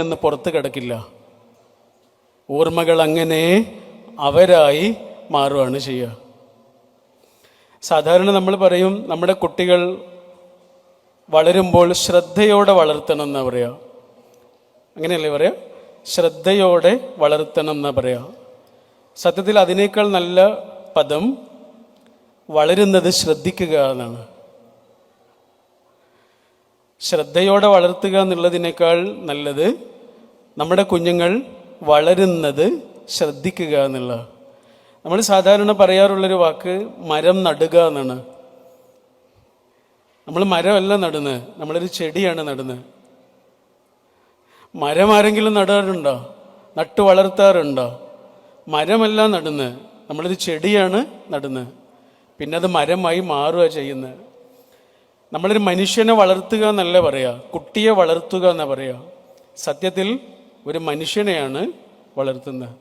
നിന്ന് പുറത്ത് കിടക്കില്ല. ഓർമ്മകൾ അങ്ങനെ അവരായി മാറുകയാണ് ചെയ്യുക. സാധാരണ നമ്മൾ പറയും നമ്മുടെ കുട്ടികൾ വളരുമ്പോൾ ശ്രദ്ധയോടെ വളർത്തണം എന്നാ പറയാ. അങ്ങനെയല്ലേ പറയാ? ശ്രദ്ധയോടെ വളർത്തണം എന്നാ പറയാ. സത്യത്തിൽ അതിനേക്കാൾ നല്ല പദം വളരുന്നത് ശ്രദ്ധിക്കുക എന്നാണ്. ശ്രദ്ധയോടെ വളർത്തുക എന്നുള്ളതിനേക്കാൾ നല്ലത് നമ്മുടെ കുഞ്ഞുങ്ങൾ വളരുന്നത് ശ്രദ്ധിക്കുക എന്നുള്ള. നമ്മൾ സാധാരണ പറയാറുള്ളൊരു വാക്ക് മരം നടുക എന്നാണ്. നമ്മൾ മരമല്ല നടുന്നത്, നമ്മളൊരു ചെടിയാണ് നടുന്നത്. മരം ആരെങ്കിലും നടാറുണ്ടോ? നട്ടു വളർത്താറുണ്ടോ? മരമല്ല നടുന്നത്, നമ്മളൊരു ചെടിയാണ് നടുന്നത്. പിന്നെ അത് മരമായി മാറുക ചെയ്യുന്നത്. നമ്മളൊരു മനുഷ്യനെ വളർത്തുക എന്നല്ല പറയാ, കുട്ടിയെ വളർത്തുക എന്നാ പറയാ. സത്യത്തിൽ ഒരു മനുഷ്യനെയാണ് വളർത്തുന്നത്.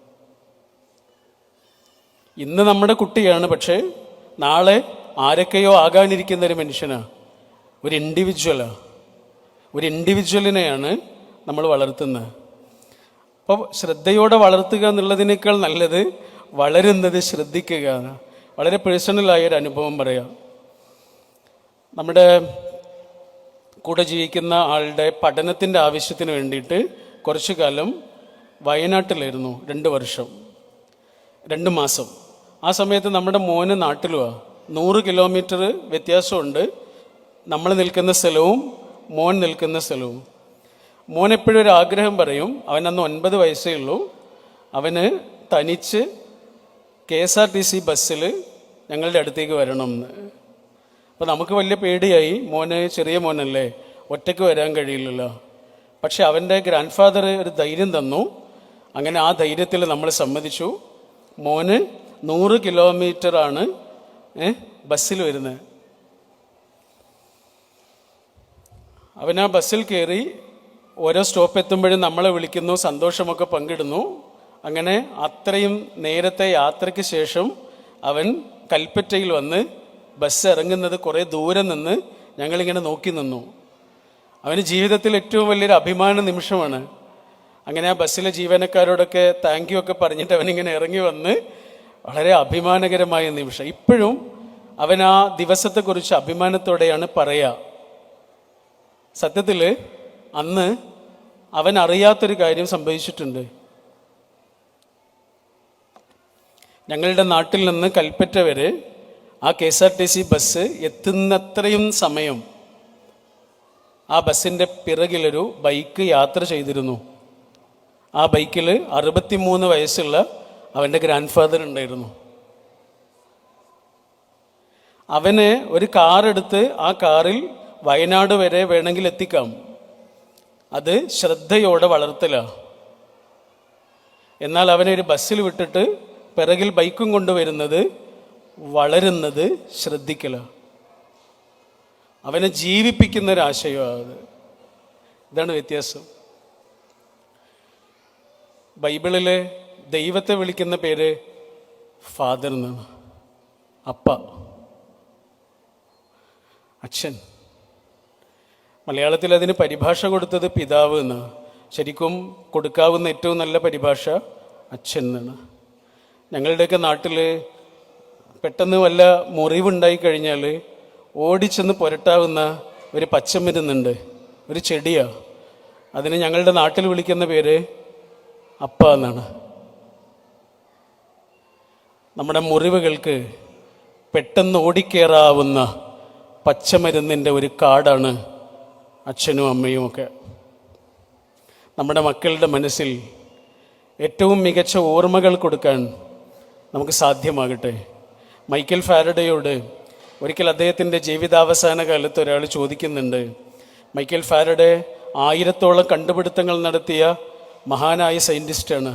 ഇന്ന് നമ്മുടെ കുട്ടിയാണ്, പക്ഷേ നാളെ ആരൊക്കെയോ ആകാനിരിക്കുന്ന ഒരു മനുഷ്യനാണ്, ഒരു ഇൻഡിവിജ്വലിനെയാണ് നമ്മൾ വളർത്തുന്നത്. അപ്പോൾ ശ്രദ്ധയോടെ വളർത്തുക എന്നുള്ളതിനേക്കാൾ നല്ലത് വളരുന്നത് ശ്രദ്ധിക്കുക. വളരെ പേഴ്സണലായൊരു അനുഭവം പറയാം. നമ്മുടെ കൂടെ ജീവിക്കുന്ന ആളുടെ പഠനത്തിൻ്റെ ആവശ്യത്തിന് വേണ്ടിയിട്ട് കുറച്ചു കാലം വയനാട്ടിലായിരുന്നു. 2 വർഷം 2 മാസം. ആ സമയത്ത് നമ്മുടെ മോന് നാട്ടിലുമാണ്. 100 കിലോമീറ്റർ വ്യത്യാസമുണ്ട് നമ്മൾ നിൽക്കുന്ന സ്ഥലവും മോൻ നിൽക്കുന്ന സ്ഥലവും. മോൻ എപ്പോഴും ഒരു ആഗ്രഹം പറയും. അവനന്ന് 9 വയസ്സേ ഉള്ളൂ. അവന് തനിച്ച് KSRTC ബസ്സിൽ ഞങ്ങളുടെ അടുത്തേക്ക് വരണം എന്ന്. അപ്പോൾ നമുക്ക് വലിയ പേടിയായി. മോന് ചെറിയ മോനല്ലേ, ഒറ്റയ്ക്ക് വരാൻ കഴിയില്ലല്ലോ. പക്ഷെ അവൻ്റെ ഗ്രാൻഡ് ഫാദർ ഒരു ധൈര്യം തന്നു. അങ്ങനെ ആ ധൈര്യത്തിൽ നമ്മൾ സമ്മതിച്ചു. മോന് 100 കിലോമീറ്ററാണ് ബസ്സിൽ വരുന്നത്. അവൻ ആ ബസ്സിൽ കയറി ഓരോ സ്റ്റോപ്പ് എത്തുമ്പോഴും നമ്മളെ വിളിക്കുന്നു, സന്തോഷമൊക്കെ പങ്കിടുന്നു. അങ്ങനെ അത്രയും നേരത്തെ യാത്രയ്ക്ക് ശേഷം അവൻ കൽപ്പറ്റയിൽ വന്ന് ബസ് ഇറങ്ങുന്നത് കുറേ ദൂരെ നിന്ന് ഞങ്ങളിങ്ങനെ നോക്കി നിന്നു. അവന് ജീവിതത്തിൽ ഏറ്റവും വലിയൊരു അഭിമാന നിമിഷമാണ്. അങ്ങനെ ആ ബസ്സിലെ ജീവനക്കാരോടൊക്കെ താങ്ക് യു ഒക്കെ പറഞ്ഞിട്ട് അവനിങ്ങനെ ഇറങ്ങി വന്ന് വളരെ അഭിമാനകരമായ നിമിഷം. ഇപ്പോഴും അവൻ ആ ദിവസത്തെക്കുറിച്ച് അഭിമാനത്തോടെയാണ് പറയുക. സത്യത്തിൽ അന്ന് അവൻ അറിയാത്തൊരു കാര്യം സംഭവിച്ചിട്ടുണ്ട്. ഞങ്ങളുടെ നാട്ടിൽ നിന്ന് കൽപ്പറ്റ വരെ ആ KSRTC ബസ് എത്തുന്നത്രയും സമയം ആ ബസ്സിൻ്റെ പിറകിലൊരു ബൈക്ക് യാത്ര ചെയ്തിരുന്നു. ആ ബൈക്കിൽ 63 വയസ്സുള്ള അവൻ്റെ ഗ്രാൻഡ് ഫാദർ ഉണ്ടായിരുന്നു. അവന് ഒരു കാറെടുത്ത് ആ കാറിൽ വയനാട് വരെ വേണമെങ്കിൽ എത്തിക്കാം. അത് ശ്രദ്ധയോടെ വളർത്തലാണ്. എന്നാൽ അവനെ ഒരു ബസ്സിൽ വിട്ടിട്ട് പിറകിൽ ബൈക്കും കൊണ്ടുവരുന്നത് വളരുന്നത് ശ്രദ്ധിക്കല. അവനെ ജീവിപ്പിക്കുന്നൊരാശയമാണ്. ഇതാണ് വ്യത്യാസം. ബൈബിളിലെ ദൈവത്തെ വിളിക്കുന്ന പേര് ഫാദർ എന്നാണ്. അപ്പ, അച്ഛൻ. മലയാളത്തിൽ അതിന് പരിഭാഷ കൊടുത്തത് പിതാവ് എന്നാണ്. ശരിക്കും കൊടുക്കാവുന്ന ഏറ്റവും നല്ല പരിഭാഷ അച്ഛൻ എന്നാണ്. ഞങ്ങളുടെയൊക്കെ നാട്ടിൽ പെട്ടെന്ന് വല്ല മുറിവുണ്ടായി കഴിഞ്ഞാൽ ഓടിച്ചെന്ന് പുരട്ടാവുന്ന ഒരു പച്ചമരുന്നുണ്ട്, ഒരു ചെടിയാണ്. അതിന് ഞങ്ങളുടെ നാട്ടിൽ വിളിക്കുന്ന പേര് അപ്പ എന്നാണ്. നമ്മുടെ മുറിവുകൾക്ക് പെട്ടെന്ന് ഓടിക്കേറാവുന്ന പച്ചമരുന്നിൻ്റെ ഒരു കാടാണ് അച്ഛനും അമ്മയും ഒക്കെ. നമ്മുടെ മക്കളുടെ മനസ്സിൽ ഏറ്റവും മികച്ച ഓർമ്മകൾ കൊടുക്കാൻ നമുക്ക് സാധ്യമാകട്ടെ. മൈക്കൽ ഫാരഡയോട് ഒരിക്കൽ അദ്ദേഹത്തിൻ്റെ ജീവിതാവസാന കാലത്ത് ഒരാൾ ചോദിക്കുന്നുണ്ട്. മൈക്കൽ ഫാരഡെ 1000ഓളം കണ്ടുപിടുത്തങ്ങൾ നടത്തിയ മഹാനായ സയൻറ്റിസ്റ്റാണ്.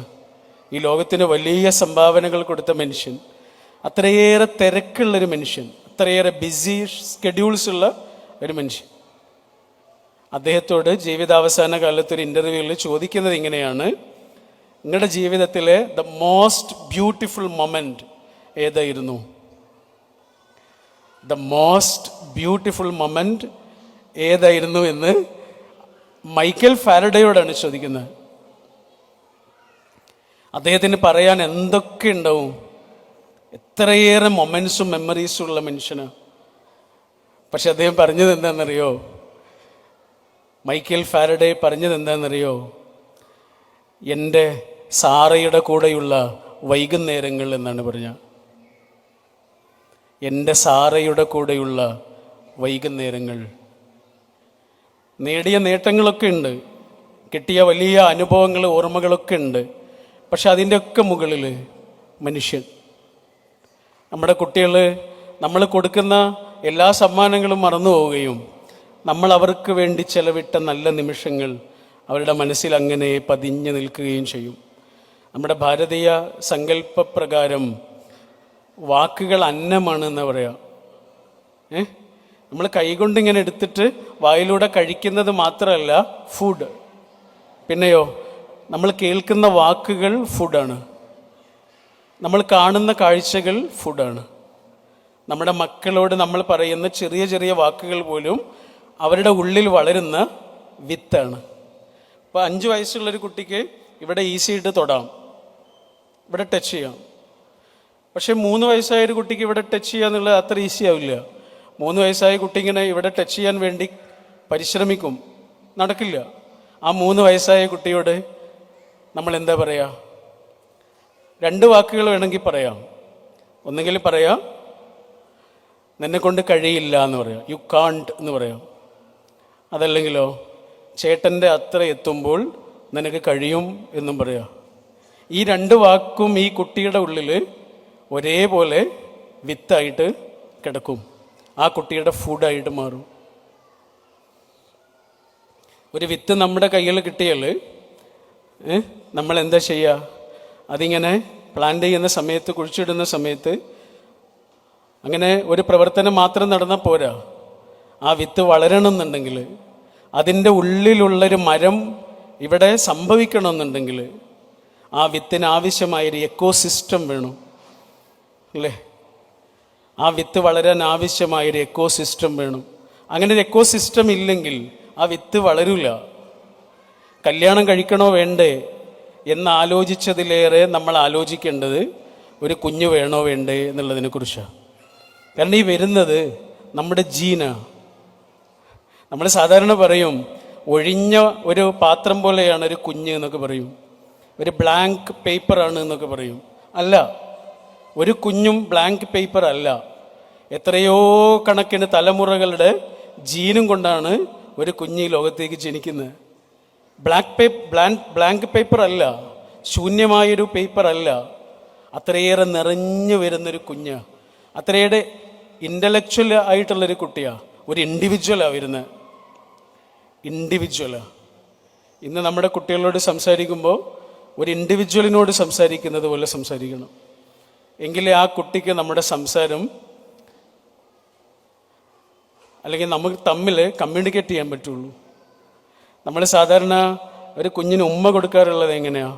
ഈ ലോകത്തിന് വലിയ സംഭാവനകൾ കൊടുത്ത മനുഷ്യൻ, അത്രയേറെ തിരക്കുള്ളൊരു മനുഷ്യൻ, അത്രയേറെ ബിസി സ്കെഡ്യൂൾസ് ഉള്ള ഒരു മനുഷ്യൻ. അദ്ദേഹത്തോട് ജീവിതാവസാന കാലത്തൊരു ഇൻ്റർവ്യൂവിൽ ചോദിക്കുന്നത് ഇങ്ങനെയാണ്: നിങ്ങളുടെ ജീവിതത്തിലെ ദ മോസ്റ്റ് ബ്യൂട്ടിഫുൾ മൊമെൻ്റ് ഏതായിരുന്നു? ദ മോസ്റ്റ് ബ്യൂട്ടിഫുൾ മൊമെൻ്റ് ഏതായിരുന്നു എന്ന് മൈക്കൽ ഫാരഡയോടാണ് ചോദിക്കുന്നത്. അദ്ദേഹത്തിന് പറയാൻ എന്തൊക്കെ ഉണ്ടാവും, എത്രയേറെ മൊമെന്റ്സും മെമ്മറീസും ഉള്ള മനുഷ്യന്. പക്ഷെ അദ്ദേഹം പറഞ്ഞത് എന്താണെന്നറിയോ? മൈക്കൽ ഫാരഡേ പറഞ്ഞത് എന്താണെന്നറിയോ? എൻ്റെ സാറയുടെ കൂടെയുള്ള വൈകുന്നേരങ്ങൾ എന്നാണ് പറഞ്ഞ. എൻ്റെ സാറയുടെ കൂടെയുള്ള വൈകുന്നേരങ്ങൾ. നേടിയ നേട്ടങ്ങളൊക്കെ ഉണ്ട്, കിട്ടിയ വലിയ അനുഭവങ്ങൾ, ഓർമ്മകളൊക്കെ ഉണ്ട്. പക്ഷെ അതിൻ്റെയൊക്കെ മുകളിൽ മനുഷ്യൻ. നമ്മുടെ കുട്ടികൾ നമ്മൾ കൊടുക്കുന്ന എല്ലാ സമ്മാനങ്ങളും മറന്നു പോവുകയും നമ്മൾ അവർക്ക് വേണ്ടി ചെലവിട്ട നല്ല നിമിഷങ്ങൾ അവരുടെ മനസ്സിൽ അങ്ങനെ പതിഞ്ഞു നിൽക്കുകയും ചെയ്യും. നമ്മുടെ ഭാരതീയ സങ്കല്പപ്രകാരം വാക്കുകൾ അന്നമാണെന്ന് പറയാം. നമ്മൾ കൈകൊണ്ട് ഇങ്ങനെ എടുത്തിട്ട് വായിലൂടെ കഴിക്കുന്നത് മാത്രമല്ല ഫുഡ്. പിന്നെയോ നമ്മൾ കേൾക്കുന്ന വാക്കുകൾ ഫുഡാണ്, നമ്മൾ കാണുന്ന കാഴ്ചകൾ ഫുഡാണ്. നമ്മുടെ മക്കളോട് നമ്മൾ പറയുന്ന ചെറിയ ചെറിയ വാക്കുകൾ പോലും അവരുടെ ഉള്ളിൽ വളരുന്ന വിത്താണ്. ഇപ്പോൾ 5 വയസ്സുള്ളൊരു കുട്ടിക്ക് ഇവിടെ ഈസിയായിട്ട് തൊടാം, ഇവിടെ ടച്ച് ചെയ്യാം. പക്ഷെ 3 വയസ്സായൊരു കുട്ടിക്ക് ഇവിടെ ടച്ച് ചെയ്യുക എന്നുള്ളത് അത്ര ഈസി ആവില്ല. 3 വയസ്സായ കുട്ടി ഇങ്ങനെ ഇവിടെ ടച്ച് ചെയ്യാൻ വേണ്ടി പരിശ്രമിക്കും, നടക്കില്ല. ആ 3 വയസ്സായ കുട്ടിയോട് നമ്മൾ എന്താ പറയുക? 2 വാക്കുകൾ വേണമെങ്കിൽ പറയാം. ഒന്നെങ്കിൽ പറയാം നിന്നെ കൊണ്ട് കഴിയില്ല എന്ന് പറയാം, യു കാണ്ട് എന്ന് പറയാം. അതല്ലെങ്കിലോ ചേട്ടൻ്റെ അത്ര എത്തുമ്പോൾ നിനക്ക് കഴിയും എന്നും പറയാം. ഈ 2 വാക്കും ഈ കുട്ടിയുടെ ഉള്ളിൽ ഒരേപോലെ വിത്തായിട്ട് കിടക്കും, ആ കുട്ടിയുടെ ഫുഡായിട്ട് മാറും. ഒരു വിത്ത് നമ്മുടെ കയ്യിൽ കിട്ടിയാൽ നമ്മൾ എന്താ ചെയ്യുക? അതിങ്ങനെ പ്ലാന്റ് ചെയ്യുന്ന സമയത്ത്, കുഴിച്ചിടുന്ന സമയത്ത് അങ്ങനെ ഒരു പ്രവർത്തനം മാത്രം നടന്നാൽ പോരാ. ആ വിത്ത് വളരണമെന്നുണ്ടെങ്കിൽ, അതിൻ്റെ ഉള്ളിലുള്ളൊരു മരം ഇവിടെ സംഭവിക്കണമെന്നുണ്ടെങ്കിൽ ആ വിത്തിന് ആവശ്യമായൊരു എക്കോസിസ്റ്റം വേണം, അല്ലേ? ആ വിത്ത് വളരാൻ ആവശ്യമായൊരു എക്കോസിസ്റ്റം വേണം. അങ്ങനെ ഒരു എക്കോസിസ്റ്റം ഇല്ലെങ്കിൽ ആ വിത്ത് വളരില്ല. കല്യാണം കഴിക്കണോ വേണ്ടേ എന്ന് ആലോചിച്ചതിലേറെ നമ്മൾ ആലോചിക്കേണ്ടത് ഒരു കുഞ്ഞ് വേണോ വേണ്ടേ എന്നുള്ളതിനെ കുറിച്ചാണ്. കാരണം ഈ വരുന്നത് നമ്മുടെ ജീനാണ്. നമ്മൾ സാധാരണ പറയും ഒഴിഞ്ഞ ഒരു പാത്രം പോലെയാണ് ഒരു കുഞ്ഞ് എന്നൊക്കെ പറയും, ഒരു ബ്ലാങ്ക് പേപ്പറാണ് എന്നൊക്കെ പറയും. അല്ല, ഒരു കുഞ്ഞും ബ്ലാങ്ക് പേപ്പർ അല്ല. എത്രയോ കണക്കിന് തലമുറകളുടെ ജീനും കൊണ്ടാണ് ഒരു കുഞ്ഞ് ഈ ലോകത്തേക്ക് ജനിക്കുന്നത്. ബ്ലാങ്ക് പേപ്പർ അല്ല, ശൂന്യമായൊരു പേപ്പർ അല്ല. അത്രയേറെ നിറഞ്ഞു വരുന്നൊരു കുഞ്ഞ്, അത്രയേറെ ഇൻ്റലക്ച്വൽ ആയിട്ടുള്ളൊരു കുട്ടിയാണ്, ഒരു ഇൻഡിവിജ്വലാണ് വരുന്നത്, ഇൻഡിവിജ്വലാണ്. ഇന്ന് നമ്മുടെ കുട്ടികളോട് സംസാരിക്കുമ്പോൾ ഒരു ഇൻഡിവിജ്വലിനോട് സംസാരിക്കുന്നത് പോലെ സംസാരിക്കണം. എങ്കിലേ ആ കുട്ടിക്ക് നമ്മുടെ സംസാരം അല്ലെങ്കിൽ നമുക്ക് തമ്മിൽ കമ്മ്യൂണിക്കേറ്റ് ചെയ്യാൻ പറ്റുള്ളൂ. നമ്മൾ സാധാരണ ഒരു കുഞ്ഞിന് ഉമ്മ കൊടുക്കാറുള്ളത് എങ്ങനെയാണ്?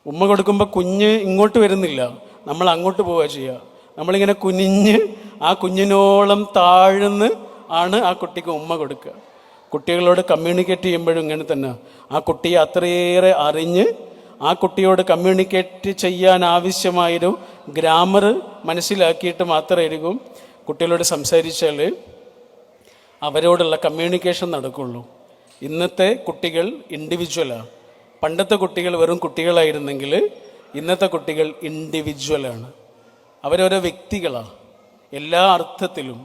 ഉമ്മ കൊടുക്കുമ്പോൾ കുഞ്ഞ് ഇങ്ങോട്ട് വരുന്നില്ല, നമ്മൾ അങ്ങോട്ട് പോവുക ചെയ്യുക. നമ്മളിങ്ങനെ കുനിഞ്ഞ് ആ കുഞ്ഞിനോളം താഴ്ന്ന് ആണ് ആ കുട്ടിക്ക് ഉമ്മ കൊടുക്കുക. കുട്ടികളോട് കമ്മ്യൂണിക്കേറ്റ് ചെയ്യുമ്പോഴും ഇങ്ങനെ തന്നെ. ആ കുട്ടിയെ അത്രയേറെ അറിഞ്ഞ് ആ കുട്ടിയോട് കമ്മ്യൂണിക്കേറ്റ് ചെയ്യാൻ ആവശ്യമായൊരു ഗ്രാമർ മനസ്സിലാക്കിയിട്ട് മാത്രമായിരിക്കും കുട്ടികളോട് സംസാരിച്ചാൽ അവരോടുള്ള കമ്മ്യൂണിക്കേഷൻ നടക്കുള്ളൂ. ഇന്നത്തെ കുട്ടികൾ ഇൻഡിവിജ്വലാണ്. പണ്ടത്തെ കുട്ടികൾ വെറും കുട്ടികളായിരുന്നെങ്കിൽ ഇന്നത്തെ കുട്ടികൾ ഇൻഡിവിജ്വലാണ്. അവരോരോ വ്യക്തികളാണ് എല്ലാ അർത്ഥത്തിലും.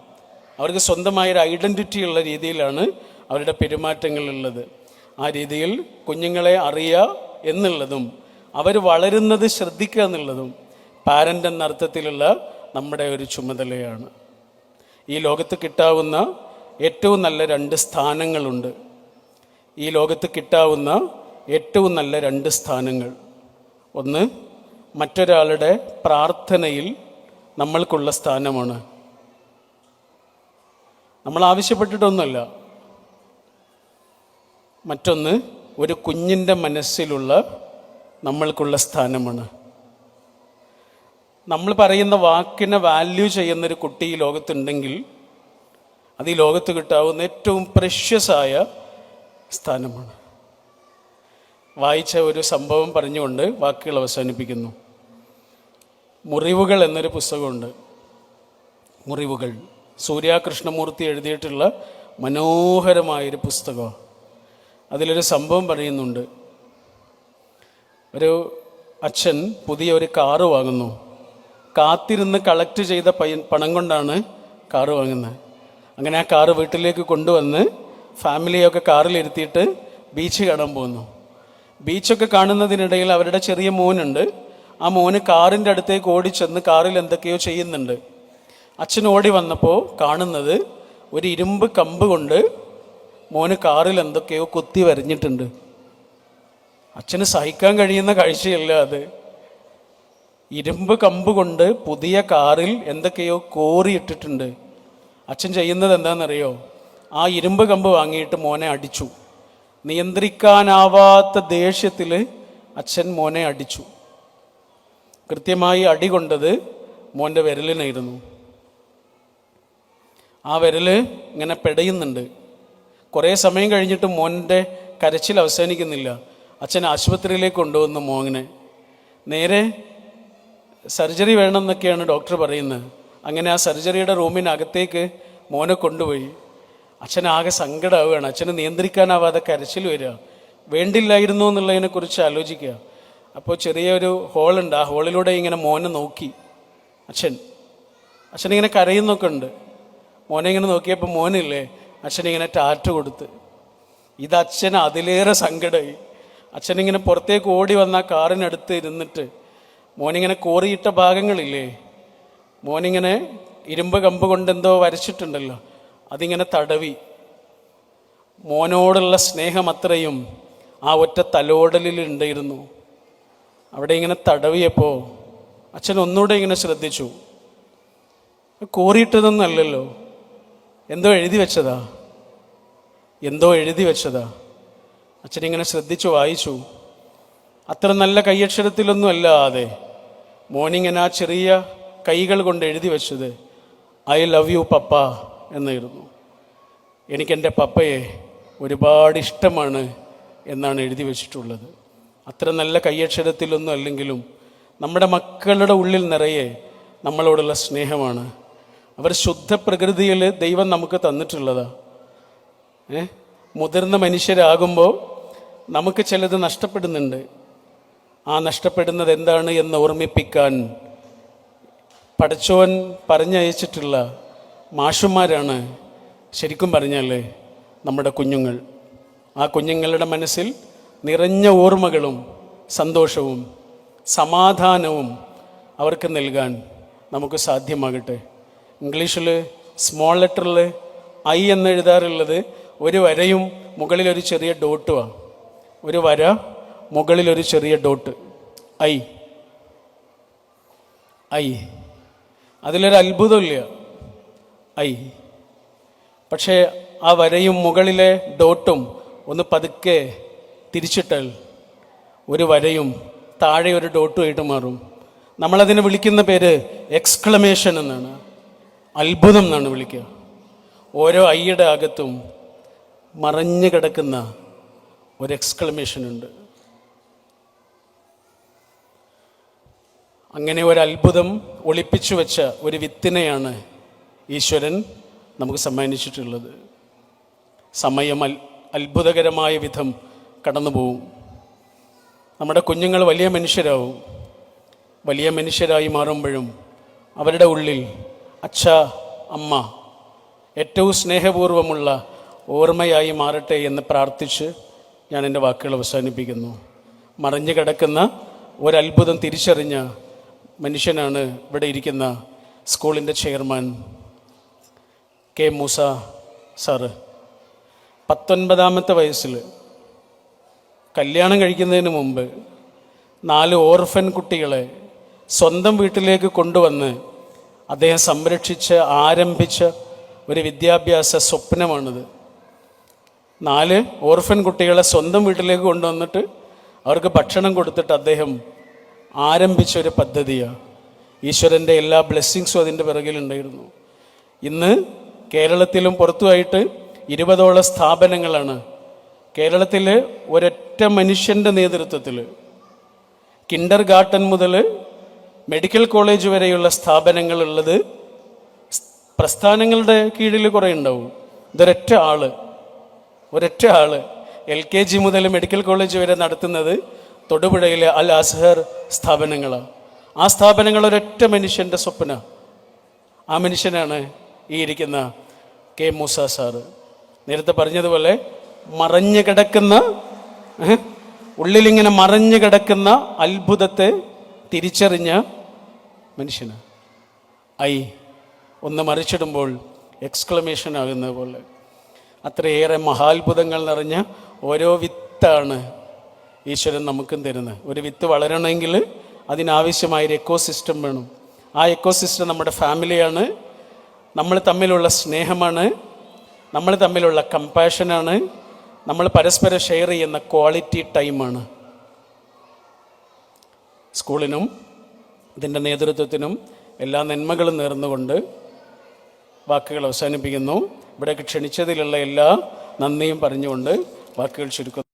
അവർക്ക് സ്വന്തമായൊരു ഐഡൻറ്റിറ്റി ഉള്ള രീതിയിലാണ് അവരുടെ പെരുമാറ്റങ്ങളുള്ളത്. ആ രീതിയിൽ കുഞ്ഞുങ്ങളെ അറിയുക എന്നുള്ളതും അവർ വളരുന്നത് ശ്രദ്ധിക്കുക എന്നുള്ളതും പാരൻ്റ് എന്ന അർത്ഥത്തിലുള്ള നമ്മുടെ ഒരു ചുമതലയാണ്. ഈ ലോകത്ത് കിട്ടാവുന്ന ഏറ്റവും നല്ല 2 സ്ഥാനങ്ങളുണ്ട്. ഈ ലോകത്ത് കിട്ടാവുന്ന ഏറ്റവും നല്ല 2 സ്ഥാനങ്ങൾ. ഒന്ന്, മറ്റൊരാളുടെ പ്രാർത്ഥനയിൽ നമ്മൾക്കുള്ള സ്ഥാനമാണ്. നമ്മൾ ആവശ്യപ്പെട്ടിട്ടൊന്നുമല്ല. മറ്റൊന്ന്, ഒരു കുഞ്ഞിൻ്റെ മനസ്സിലുള്ള നമ്മൾക്കുള്ള സ്ഥാനമാണ്. നമ്മൾ പറയുന്ന വാക്കിനെ വാല്യൂ ചെയ്യുന്നൊരു കുട്ടി ഈ ലോകത്തുണ്ടെങ്കിൽ അത് ഈ ലോകത്ത് കിട്ടാവുന്ന ഏറ്റവും പ്രഷ്യസായ സ്ഥാനമാണ്. വായിച്ച ഒരു സംഭവം പറഞ്ഞുകൊണ്ട് വാക്കുകൾ അവസാനിപ്പിക്കുന്നു. മുറിവുകൾ എന്നൊരു പുസ്തകമുണ്ട്. മുറിവുകൾ, സൂര്യ കൃഷ്ണമൂർത്തി എഴുതിയിട്ടുള്ള മനോഹരമായൊരു പുസ്തകമാണ്. അതിലൊരു സംഭവം പറയുന്നുണ്ട്. ഒരു അച്ഛൻ പുതിയ ഒരു കാറ് വാങ്ങുന്നു. കാത്തിരുന്ന് കളക്ട് ചെയ്ത പണം കൊണ്ടാണ് കാറ് വാങ്ങുന്നത്. അങ്ങനെ ആ കാറ് വീട്ടിലേക്ക് കൊണ്ടുവന്ന് ഫാമിലിയൊക്കെ കാറിലിരുത്തിയിട്ട് ബീച്ച് കാണാൻ പോകുന്നു. ബീച്ചൊക്കെ കാണുന്നതിനിടയിൽ അവരുടെ ചെറിയ മോനുണ്ട്. ആ മോന് കാറിൻ്റെ അടുത്തേക്ക് ഓടിച്ചെന്ന് കാറിൽ എന്തൊക്കെയോ ചെയ്യുന്നുണ്ട്. അച്ഛൻ ഓടി വന്നപ്പോൾ കാണുന്നത് ഒരു ഇരുമ്പ് കമ്പ് കൊണ്ട് മോന് കാറിൽ എന്തൊക്കെയോ കുത്തി വരഞ്ഞിട്ടുണ്ട്. അച്ഛന് സഹിക്കാൻ കഴിയുന്ന കാഴ്ചയല്ല അത്. ഇരുമ്പ് കമ്പ് കൊണ്ട് പുതിയ കാറിൽ എന്തൊക്കെയോ കോറിയിട്ടിട്ടുണ്ട്. അച്ഛൻ ചെയ്യുന്നത് എന്താണെന്നറിയോ? ആ ഇരുമ്പ് കമ്പ് വാങ്ങിയിട്ട് മോനെ അടിച്ചു. നിയന്ത്രിക്കാനാവാത്ത ദേഷ്യത്തിൽ അച്ഛൻ മോനെ അടിച്ചു. കൃത്യമായി അടി കൊണ്ടത് മോൻ്റെ വിരലിനായിരുന്നു. ആ വിരൽ ഇങ്ങനെ പെടയുന്നുണ്ട്. കുറേ സമയം കഴിഞ്ഞിട്ട് മോൻ്റെ കരച്ചിൽ അവസാനിക്കുന്നില്ല. അച്ഛൻ ആശുപത്രിയിലേക്ക് കൊണ്ടുവന്നു മോനെ. നേരെ സർജറി വേണമെന്നൊക്കെയാണ് ഡോക്ടർ പറയുന്നത്. അങ്ങനെ ആ സർജറിയുടെ റൂമിനകത്തേക്ക് മോനെ കൊണ്ടുപോയി. അച്ഛനാകെ സങ്കടമാവുകയാണ്. അച്ഛന് നിയന്ത്രിക്കാനാവാതെ കരച്ചിൽ വരിക. വേണ്ടില്ലായിരുന്നു എന്നുള്ളതിനെക്കുറിച്ച് ആലോചിക്കുക. അപ്പോൾ ചെറിയൊരു ഹോളുണ്ട്. ആ ഹോളിലൂടെ ഇങ്ങനെ മോനെ നോക്കി അച്ഛനിങ്ങനെ കരയുന്നൊക്കെ ഉണ്ട്. മോനെ ഇങ്ങനെ നോക്കിയപ്പോൾ മോനില്ലേ, അച്ഛനിങ്ങനെ ടാറ്റു കൊടുത്ത്. ഇത് അച്ഛന് അതിലേറെ സങ്കടമായി. അച്ഛനിങ്ങനെ പുറത്തേക്ക് ഓടി വന്ന ആ കാറിനടുത്ത് ഇരുന്നിട്ട് മോനിങ്ങനെ കോറിയിട്ട ഭാഗങ്ങളില്ലേ, മോനിങ്ങനെ ഇരുമ്പ് കമ്പ് കൊണ്ട് എന്തോ വരച്ചിട്ടുണ്ടല്ലോ, അതിങ്ങനെ തടവി. മോനോടുള്ള സ്നേഹം അത്രയും ആ ഒറ്റ തലോടലിൽ ഉണ്ടായിരുന്നു. അവിടെ ഇങ്ങനെ തടവിയപ്പോൾ അച്ഛൻ ഒന്നുകൂടെ ഇങ്ങനെ ശ്രദ്ധിച്ചു. കോറിയിട്ടതൊന്നും അല്ലല്ലോ, എന്തോ എഴുതി വെച്ചതാ. അച്ഛനിങ്ങനെ ശ്രദ്ധിച്ചു വായിച്ചു. അത്ര നല്ല കൈയക്ഷരത്തിലൊന്നും അല്ലാതെ മോനിങ്ങനെ ആ ചെറിയ കൈകൾ കൊണ്ട് എഴുതി വെച്ചത് ഐ ലവ് യു പപ്പ എന്നായിരുന്നു. എനിക്കെൻ്റെ പപ്പയെ ഒരുപാട് ഇഷ്ടമാണ് എന്നാണ് എഴുതി വെച്ചിട്ടുള്ളത്. അത്ര നല്ല കൈയക്ഷരത്തിലൊന്നും അല്ലെങ്കിലും നമ്മുടെ മക്കളുടെ ഉള്ളിൽ നിറയെ നമ്മളോടുള്ള സ്നേഹമാണ്. അവർ ശുദ്ധ പ്രകൃതിയിൽ ദൈവം നമുക്ക് തന്നിട്ടുള്ളതാണ്. മുതിർന്ന മനുഷ്യരാകുമ്പോൾ നമുക്ക് ചിലത് നഷ്ടപ്പെടുന്നുണ്ട്. ആ നഷ്ടപ്പെടുന്നത് എന്താണ് എന്ന് ഓർമ്മിപ്പിക്കാൻ പടച്ചോൻ പറഞ്ഞയച്ചിട്ടുള്ള മാഷുമാരാണ് ശരിക്കും പറഞ്ഞാൽ നമ്മുടെ കുഞ്ഞുങ്ങൾ. ആ കുഞ്ഞുങ്ങളുടെ മനസ്സിൽ നിറഞ്ഞ ഓർമ്മകളും സന്തോഷവും സമാധാനവും അവർക്ക് നൽകാൻ നമുക്ക് സാധ്യമാകട്ടെ. ഇംഗ്ലീഷിൽ സ്മോൾ ലെറ്ററിൽ ഐ എന്ന് എഴുതാറുള്ളത് ഒരു വരയും മുകളിലൊരു ചെറിയ ഡോട്ടുമാണ്. ഒരു വര മുകളിലൊരു ചെറിയ ഡോട്ട്, ഐ. അതിലൊരു അത്ഭുതമില്ല, ഐ. പക്ഷേ ആ വരയും മുകളിലെ ഡോട്ടും ഒന്ന് പതുക്കെ തിരിച്ചിട്ടാൽ ഒരു വരയും താഴെ ഒരു ഡോട്ടുമായിട്ട് മാറും. നമ്മളതിനെ വിളിക്കുന്ന പേര് എക്സ്ക്ലമേഷൻ എന്നാണ്, അത്ഭുതം എന്നാണ് വിളിക്കുക. ഓരോ ഐയുടെ അകത്തും മറഞ്ഞു കിടക്കുന്ന ഒരു എക്സ്ക്ലമേഷൻ ഉണ്ട്. അങ്ങനെ ഒരു അത്ഭുതം ഒളിപ്പിച്ചു വെച്ച ഒരു വിത്തിനെയാണ് ഈശ്വരൻ നമുക്ക് സമ്മാനിച്ചിട്ടുള്ളത്. സമയം അത്ഭുതകരമായ വിധം കടന്നു പോവും. നമ്മുടെ കുഞ്ഞുങ്ങൾ വലിയ മനുഷ്യരാവും. വലിയ മനുഷ്യരായി മാറുമ്പോഴും അവരുടെ ഉള്ളിൽ അച്ഛ അമ്മ ഏറ്റവും സ്നേഹപൂർവ്വമുള്ള ഓർമ്മയായി മാറട്ടെ എന്ന് പ്രാർത്ഥിച്ച് ഞാൻ എൻ്റെ വാക്കുകൾ അവസാനിപ്പിക്കുന്നു. മറിഞ്ഞു കിടക്കുന്ന ഒരത്ഭുതം തിരിച്ചറിഞ്ഞ മനുഷ്യനാണ് ഇവിടെ ഇരിക്കുന്ന സ്കൂളിൻ്റെ ചെയർമാൻ കെ മൂസ സാറ്. 19ാമത്തെ വയസ്സിൽ കല്യാണം കഴിക്കുന്നതിന് മുമ്പ് 4 ഓർഫൻ കുട്ടികളെ സ്വന്തം വീട്ടിലേക്ക് കൊണ്ടുവന്ന് അദ്ദേഹം സംരക്ഷിച്ച് ആരംഭിച്ച ഒരു വിദ്യാഭ്യാസ സ്വപ്നമാണിത്. 4 ഓർഫൻ കുട്ടികളെ സ്വന്തം വീട്ടിലേക്ക് കൊണ്ടുവന്നിട്ട് അവർക്ക് ഭക്ഷണം കൊടുത്തിട്ട് അദ്ദേഹം ആരംഭിച്ചൊരു പദ്ധതിയാണ്. ഈശ്വരൻ്റെ എല്ലാ ബ്ലെസ്സിങ്സും അതിൻ്റെ പിറകിലുണ്ടായിരുന്നു. ഇന്ന് കേരളത്തിലും പുറത്തുമായിട്ട് 20ഓളം സ്ഥാപനങ്ങളാണ് കേരളത്തിൽ ഒരൊറ്റ മനുഷ്യൻ്റെ നേതൃത്വത്തിൽ കിൻഡർ ഗാർട്ടൻ മുതൽ മെഡിക്കൽ കോളേജ് വരെയുള്ള സ്ഥാപനങ്ങളുള്ളത് പ്രസ്ഥാനങ്ങളുടെ കീഴിൽ കുറേ ഉണ്ടാവും. ഇതൊരൊറ്റ ആള് LKG മുതൽ മെഡിക്കൽ കോളേജ് വരെ നടത്തുന്നത് തൊടുപുഴയിലെ അൽ അസ്ഹർ സ്ഥാപനങ്ങളാണ്. ആ സ്ഥാപനങ്ങൾ ഒരൊറ്റ മനുഷ്യൻ്റെ സ്വപ്ന. ആ മനുഷ്യനാണ് ഈ ഇരിക്കുന്ന K. മൂസ സാറ്. നേരത്തെ പറഞ്ഞതുപോലെ മറഞ്ഞു കിടക്കുന്ന, ഉള്ളിലിങ്ങനെ മറഞ്ഞു കിടക്കുന്ന അത്ഭുതത്തെ തിരിച്ചറിഞ്ഞ മനുഷ്യന് ഒന്ന് മറിച്ചിടുമ്പോൾ എക്സ്ക്ലമേഷൻ ആകുന്ന പോലെ അത്രയേറെ മഹാത്ഭുതങ്ങൾ നിറഞ്ഞ ഓരോ വിത്താണ് ഈശ്വരൻ നമുക്കും തരുന്നത്. ഒരു വിത്ത് വളരണമെങ്കിൽ അതിനാവശ്യമായൊരു എക്കോസിസ്റ്റം വേണം. ആ എക്കോസിസ്റ്റം നമ്മുടെ ഫാമിലിയാണ്, നമ്മൾ തമ്മിലുള്ള സ്നേഹമാണ്, നമ്മൾ തമ്മിലുള്ള കമ്പാഷനാണ്, നമ്മൾ പരസ്പരം ഷെയർ ചെയ്യുന്ന ക്വാളിറ്റി ടൈമാണ്. സ്കൂളിനും ഇതിൻ്റെ നേതൃത്വത്തിനും എല്ലാ നന്മകളും നേർന്നുകൊണ്ട് വാക്കുകൾ അവസാനിപ്പിക്കുന്നു. ഇവിടേക്ക് ക്ഷണിച്ചതിലുള്ള എല്ലാ നന്ദിയും പറഞ്ഞുകൊണ്ട് വാക്കുകൾ ചുരുക്കുന്നു.